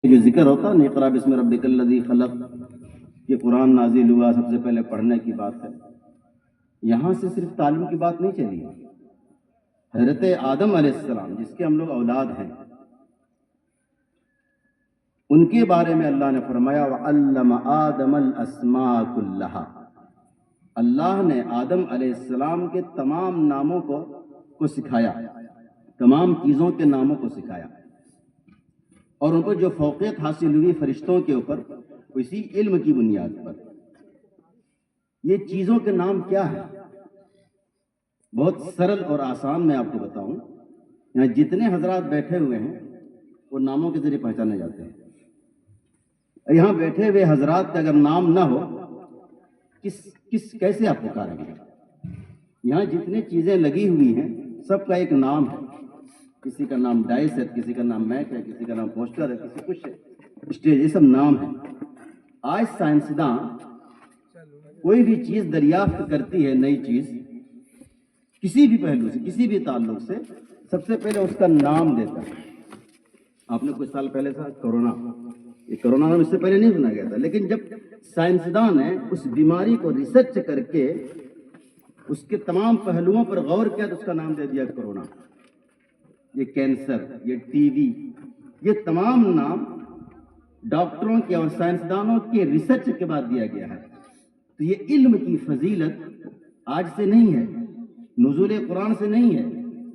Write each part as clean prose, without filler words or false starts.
جو ذکر ہوتا ہے اقرا بسم ربک الذی خلق، یہ قرآن نازل ہوا سب سے پہلے پڑھنے کی بات ہے. یہاں سے صرف تعلیم کی بات نہیں چلی. حضرت آدم علیہ السلام جس کے ہم لوگ اولاد ہیں، ان کے بارے میں اللہ نے فرمایا وَعَلَّمَ آدَمَ الْأَسْمَاءَ كُلَّهَا. اللہ نے آدم علیہ السلام کے تمام ناموں کو سکھایا، تمام چیزوں کے ناموں کو سکھایا، اور ان کو جو فوقیت حاصل ہوئی فرشتوں کے اوپر اسی علم کی بنیاد پر. یہ چیزوں کے نام کیا ہے؟ بہت سرل اور آسان میں آپ کو بتاؤں. یہاں جتنے حضرات بیٹھے ہوئے ہیں وہ ناموں کے ذریعے پہچانے جاتے ہیں. یہاں بیٹھے ہوئے حضرات کا اگر نام نہ ہو کیسے آپ پکاریں گے؟ یہاں جتنے چیزیں لگی ہوئی ہیں سب کا ایک نام ہے. کسی کا نام ڈائس ہے، کسی کا نام میک ہے، کسی کا نام پوسٹر ہے، کسی کچھ ہے، اسٹیج، یہ سب نام ہے. آج سائنسداں کوئی بھی چیز دریافت کرتی ہے، نئی چیز کسی بھی پہلو سے، کسی بھی تعلق سے، سب سے پہلے اس کا نام دیتا ہے. آپ نے کچھ سال پہلے تھا کرونا، یہ کرونا نام اس سے پہلے نہیں سنا گیا تھا، لیکن جب سائنسداں نے اس بیماری کو ریسرچ کر کے اس کے تمام پہلوؤں پر غور کیا تو اس کا نام دے دیا کرونا. یہ کینسر، یہ ٹی وی، یہ تمام نام ڈاکٹروں کے اور سائنسدانوں کے ریسرچ کے بعد دیا گیا ہے. تو یہ علم کی فضیلت آج سے نہیں ہے، نزول قرآن سے نہیں ہے،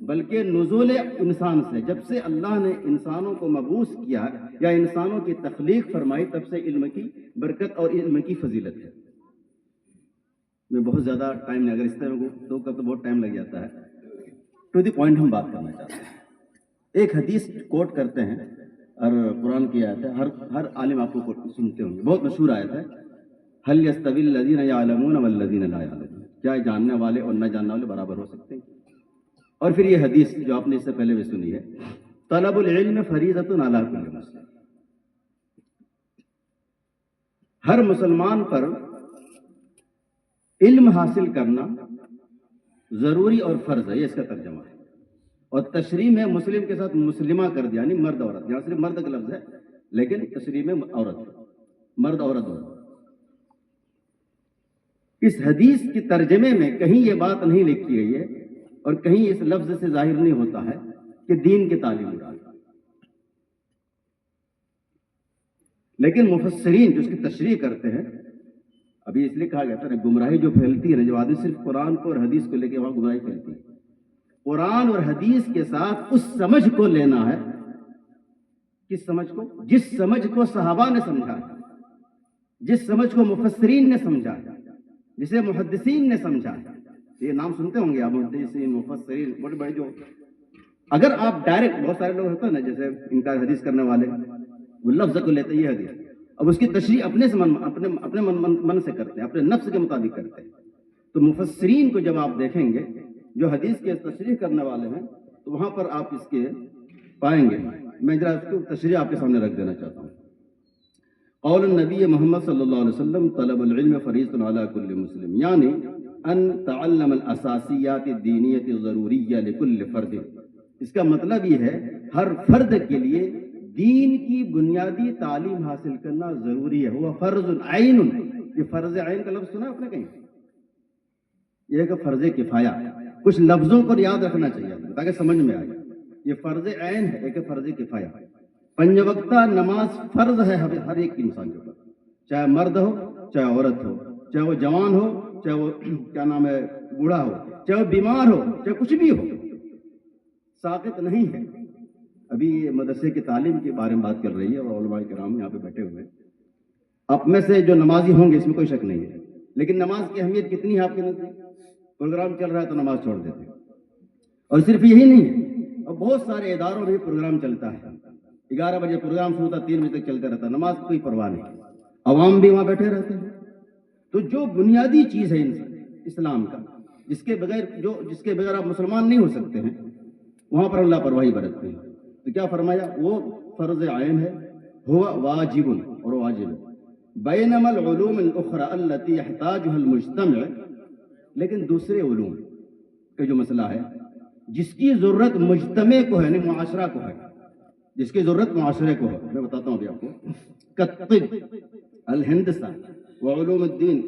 بلکہ نزول انسان سے. جب سے اللہ نے انسانوں کو مبعوث کیا یا انسانوں کی تخلیق فرمائی، تب سے علم کی برکت اور علم کی فضیلت ہے. میں بہت زیادہ ٹائم نہیں، اگر اس طرح تو بہت ٹائم لگ جاتا ہے. ٹو دی پوائنٹ ہم بات کرنا چاہتے ہیں. ایک حدیث کوٹ کرتے ہیں اور قرآن کی آیت ہے، ہر عالم آپ کو سنتے ہوں گے، بہت مشہور آیت ہے، هل يستوي الذين يعلمون والذين لا يعلمون. کیا جاننے والے اور نہ جاننے والے برابر ہو سکتے ہیں؟ اور پھر یہ حدیث جو آپ نے اس سے پہلے بھی سنی ہے، طلب العلم فریضۃ علی کل مسلم. ہر مسلمان پر علم حاصل کرنا ضروری اور فرض ہے، یہ اس کا ترجمہ ہے. اور تشریح میں مسلم کے ساتھ مسلمہ کر دیا، یعنی مرد عورت. یہاں صرف مرد کا لفظ ہے لیکن تشریح میں عورت، مرد عورت ہو. اس حدیث کی ترجمے میں کہیں یہ بات نہیں لکھی گئی ہے اور کہیں اس لفظ سے ظاہر نہیں ہوتا ہے کہ دین کی تعلیم مراد. لیکن مفسرین جو اس کی تشریح کرتے ہیں، ابھی اس لیے کہا گیا تھا گمراہی جو پھیلتی ہے نا، جو آدمی صرف قرآن کو اور حدیث کو لے کے وہاں گمراہی پھیلتی ہے. قرآن اور حدیث کے ساتھ اس سمجھ کو لینا ہے. کس سمجھ کو؟ جس سمجھ کو صحابہ نے سمجھا، جس سمجھ کو مفسرین نے سمجھا، جسے محدثین نے سمجھا. یہ نام سنتے ہوں گے آپ، محدثین، مفسرین، بڑے بڑے. جو اگر آپ ڈائریکٹ، بہت سارے لوگ ہوتے ہیں نا جیسے انکار حدیث کرنے والے، وہ لفظ کو لیتے یہ حدیث، اب اس کی تشریح اپنے من سے کرتے ہیں، اپنے نفس کے مطابق کرتے ہیں. تو مفسرین کو جب آپ دیکھیں گے جو حدیث کے تشریح کرنے والے ہیں، تو وہاں پر آپ اس کے پائیں گے. میں ذرا اس کو تشریح آپ کے سامنے رکھ دینا چاہتا ہوں. قول النبی محمد صلی اللہ علیہ وسلم طلب العلم فریضۃ علی کل مسلم، یعنی ان تعلم الاساسیات الدینیۃ ضروریہ لکل فرد. اس کا مطلب یہ ہے ہر فرد کے لیے دین کی بنیادی تعلیم حاصل کرنا ضروری ہے. وہ فرض عین. یہ فرض عین کا لفظ سنا آپ نے کہیں؟ یہ ہے کہ فرض کفایہ. کچھ لفظوں کو یاد رکھنا چاہیے تاکہ سمجھ میں آئے. یہ فرض عین ہے، ایک فرض کفایہ. 5 وقتہ نماز فرض ہے ہر ایک انسان کے اوپر، چاہے مرد ہو، چاہے عورت ہو، چاہے وہ جوان ہو، چاہے وہ کیا نام ہے بوڑھا ہو، چاہے وہ بیمار ہو، چاہے کچھ بھی ہو، ساقط نہیں ہے. ابھی مدرسے کی تعلیم کے بارے میں بات کر رہی ہے اور علماء کرام یہاں پہ بیٹھے ہوئے ہیں. آپ میں سے جو نمازی ہوں گے اس میں کوئی شک نہیں ہے، لیکن نماز کی اہمیت کتنی ہے آپ کے نزدیک؟ پروگرام چل رہا ہے تو نماز چھوڑ دیتے ہیں. اور صرف یہی نہیں ہے، اور بہت سارے اداروں میں پروگرام چلتا ہے، 11 بجے پروگرام شروع ہوتا، 3 بجے تک چلتا رہتا، نماز کوئی پرواہ نہیں، عوام بھی وہاں بیٹھے رہتے ہیں. تو جو بنیادی چیز ہے اسلام کا، جس کے بغیر آپ مسلمان نہیں ہو سکتے ہیں، وہاں پر اللہ پرواہی برتتے ہیں. تو کیا فرمایا؟ وہ فرض عین ہے، ہوا واجب، اور واجب ہے. بینما العلوم الاخرى التي يحتاجها المجتمع، لیکن دوسرے علوم کا جو مسئلہ ہے جس کی ضرورت مجتمع کو ہے، معاشرہ کو ہے، جس کی ضرورت معاشرے کو ہے. میں بتاتا ہوں ابھی آپ کو. کطب الہندسہ وعلوم الدین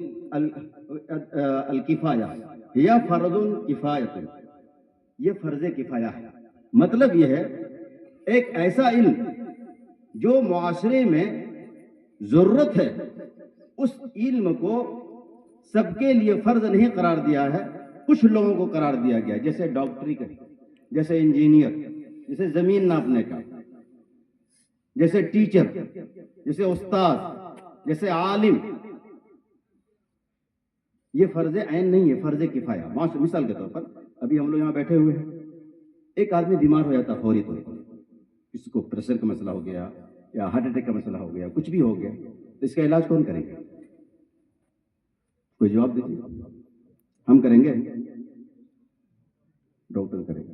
الکفایہ یا فرض کفایت، یہ فرض کفایہ ہے. مطلب یہ ہے ایک ایسا علم جو معاشرے میں ضرورت ہے، اس علم کو سب کے لیے فرض نہیں قرار دیا ہے، کچھ لوگوں کو قرار دیا گیا، جیسے ڈاکٹری کا، جیسے انجینئر، جیسے زمین ناپنے کا، جیسے ٹیچر، جیسے استاد، جیسے عالم. یہ فرض عین نہیں ہے، فرض کفایہ. مثال کے طور پر ابھی ہم لوگ یہاں بیٹھے ہوئے ہیں، ایک آدمی بیمار ہو جاتا فوری طور پر، کسی کو پریشر کا مسئلہ ہو گیا یا ہارٹ اٹیک کا مسئلہ ہو گیا، کچھ بھی ہو گیا، تو اس کا علاج کون کرے گا؟ کوئی جواب دیجیے. ہم کریں گے؟ ڈاکٹر کرے گا.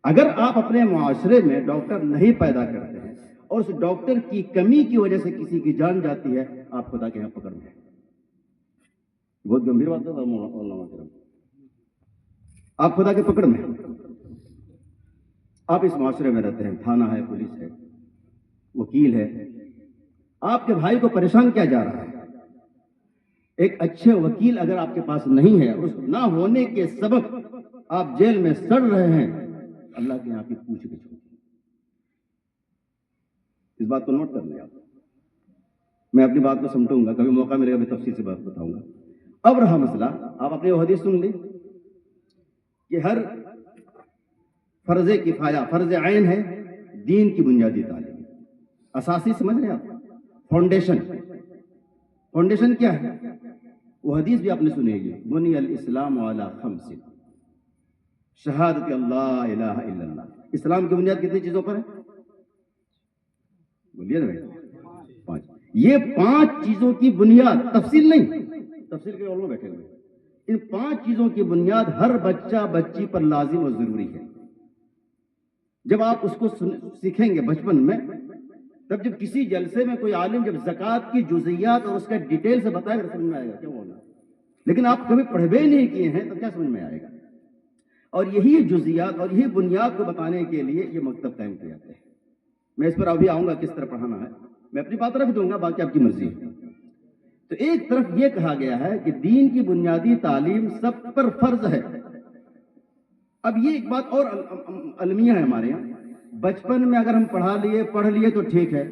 اگر آپ اپنے معاشرے میں ڈاکٹر نہیں پیدا کرتے ہیں اور اس ڈاکٹر کی کمی کی وجہ سے کسی کی جان جاتی ہے، آپ خدا کے یہاں پکڑ میں. بہت گمبھیر بات ہے. آپ خدا کے پکڑ میں. آپ اس معاشرے میں رہتے ہیں، تھانہ ہے، پولیس ہے، وکیل ہے. آپ کے بھائی کو پریشان کیا جا رہا ہے؟ ایک اچھے وکیل اگر آپ کے پاس نہیں ہے، اس نہ ہونے کے سبب آپ جیل میں سڑ رہے ہیں، اللہ کے یہاں کی پوچھ گچھ ہوگی. اس بات کو نوٹ کر لیں آپ. میں اپنی بات کو سمجھوں گا، کبھی موقع ملے گا میں تفصیل سے بات بتاؤں گا. اب رہا مسئلہ، آپ اپنی وہ حدیث سن لی کہ ہر فرض کفایہ فرض عین ہے دین کی بنیادی تعلیم. اساسی سمجھ رہے ہیں آپ؟ فاؤنڈیشن. فاؤنڈیشن کیا ہے؟ وہ حدیث بھی آپ نے سنی ہے، بنی الاسلام علی خمس، شہادت اللہ الہ الا اللہ. اسلام کی بنیاد کتنی چیزوں پر ہے؟ بولیے نا بھائی. 5. یہ 5 چیزوں کی بنیاد، تفصیل نہیں، تفصیل کے علماء بیٹھے ہوئے. ان 5 چیزوں کی بنیاد ہر بچہ بچی پر لازم اور ضروری ہے. جب آپ اس کو سیکھیں گے بچپن میں، تب جب کسی جلسے میں کوئی عالم جب زکوٰۃ کی جزئیات اور اس کا ڈیٹیل سے بتائے گا، سمجھ میں آئے گا کیا ہونا. لیکن آپ کبھی پڑھوے نہیں کیے ہیں تو کیا سمجھ میں آئے گا. اور یہی جزئیات اور یہی بنیاد کو بتانے کے لیے یہ مکتب قائم کیا جاتے ہیں. میں اس پر ابھی آؤں گا کس طرح پڑھانا ہے. میں اپنی بات رکھ دوں گا، باقی آپ کی مرضی ہے. تو ایک طرف یہ کہا گیا ہے کہ دین کی بنیادی تعلیم سب پر فرض ہے. اب یہ ایک بات اور المیہ ہے ہمارے یہاں. بچپن میں اگر ہم پڑھ لیے تو ٹھیک ہے،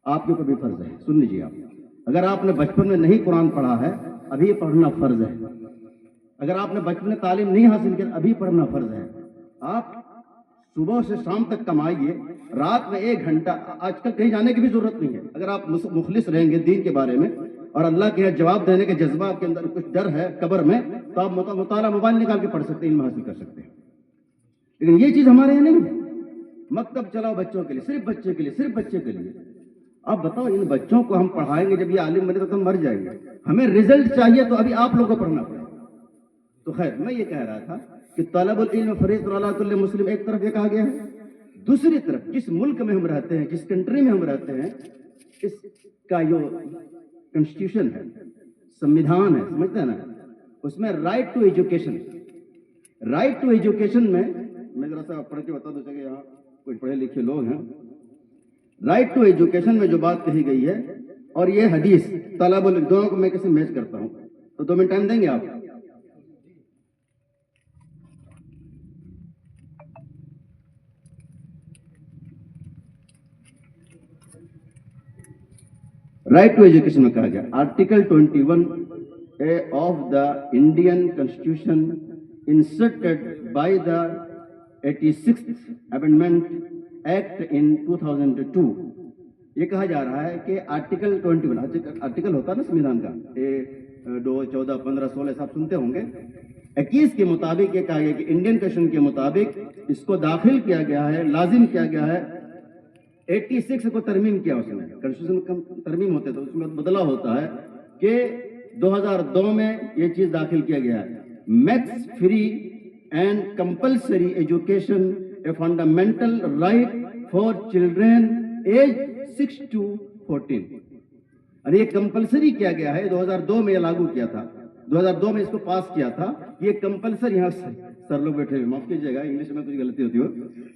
آپ کے اوپر بھی فرض ہے. سن لیجیے آپ، اگر آپ نے بچپن میں نہیں قرآن پڑھا ہے، ابھی پڑھنا فرض ہے. اگر آپ نے بچپن میں تعلیم نہیں حاصل کی، ابھی پڑھنا فرض ہے. آپ صبح سے شام تک کمائیے، رات میں 1 گھنٹہ. آج کل کہیں جانے کی بھی ضرورت نہیں ہے. اگر آپ مخلص رہیں گے دین کے بارے میں اور اللہ کے یہاں جواب دینے کے جذبہ آپ کے اندر کچھ ڈر ہے قبر میں، تو آپ مطالعہ موبائل نکال کے پڑھ سکتے ہیں، علم حاصل کر سکتے ہیں. لیکن یہ چیز ہمارے یہاں نہیں ہے. مکتب چلاؤ بچوں کے لیے، صرف بچے کے لیے، صرف بچے کے لیے. اب بتاؤ، ان بچوں کو ہم پڑھائیں گے، جب یہ عالم بنے تو ہم مر جائیں گے. ہمیں رزلٹ چاہیے تو ابھی آپ لوگوں کو پڑھنا پڑے. تو خیر، میں یہ کہہ رہا تھا کہ طلب العلم فریضۃ علی کل مسلم ایک طرف یہ کہا گیا ہے. دوسری طرف جس ملک میں ہم رہتے ہیں، جس کنٹری میں ہم رہتے ہیں، اس کا جو کنسٹیٹیوشن ہے، سمویدھان ہے، سمجھتے ہیں نا، اس میں right to education. Right to education میں ذرا سا پڑھ کے بتا دوں کہ یہاں کوئی پڑھے لکھے لوگ ہیں. رائٹ ٹو ایجوکیشن میں جو بات کہی گئی ہے اور یہ حدیث طلب العلم، دونوں کو میں کیسے میچ کرتا ہوں. تو 2 منٹ ٹائم دیں گے آپ؟ رائٹ ٹو ایجوکیشن میں کہا گیا article 21A of the Indian constitution inserted by the 86th amendment act in 2002. یہ کہا جا رہا ہے کہ آرٹیکل 21 آرٹیکل ہوتا ہے نا سمویدھان کا، 2 14 15 16 آپ سنتے ہوں گے. 21 کے مطابق یہ کہا گیا کہ انڈین کنسٹیٹیوشن کے مطابق اس کو داخل کیا گیا ہے، لازم کیا گیا ہے. 86 کو ترمیم کیا اس نے، کنسٹیٹیوشن ترمیم ہوتے تو اس میں بدلا ہوتا ہے کہ 2002 میں یہ چیز داخل کیا گیا ہے. Makes free and compulsory education a fundamental right for children age 6 to 14. اور یہ کمپلسری کیا گیا ہے. 2002 میں یہ لاگو کیا تھا، 2002 میں اس کو پاس کیا تھا. یہ کمپلسری، یہاں سر لوگ بیٹھے ہوئے، معاف کیجیے گا انگلش میں کچھ غلطی ہوتی ہو.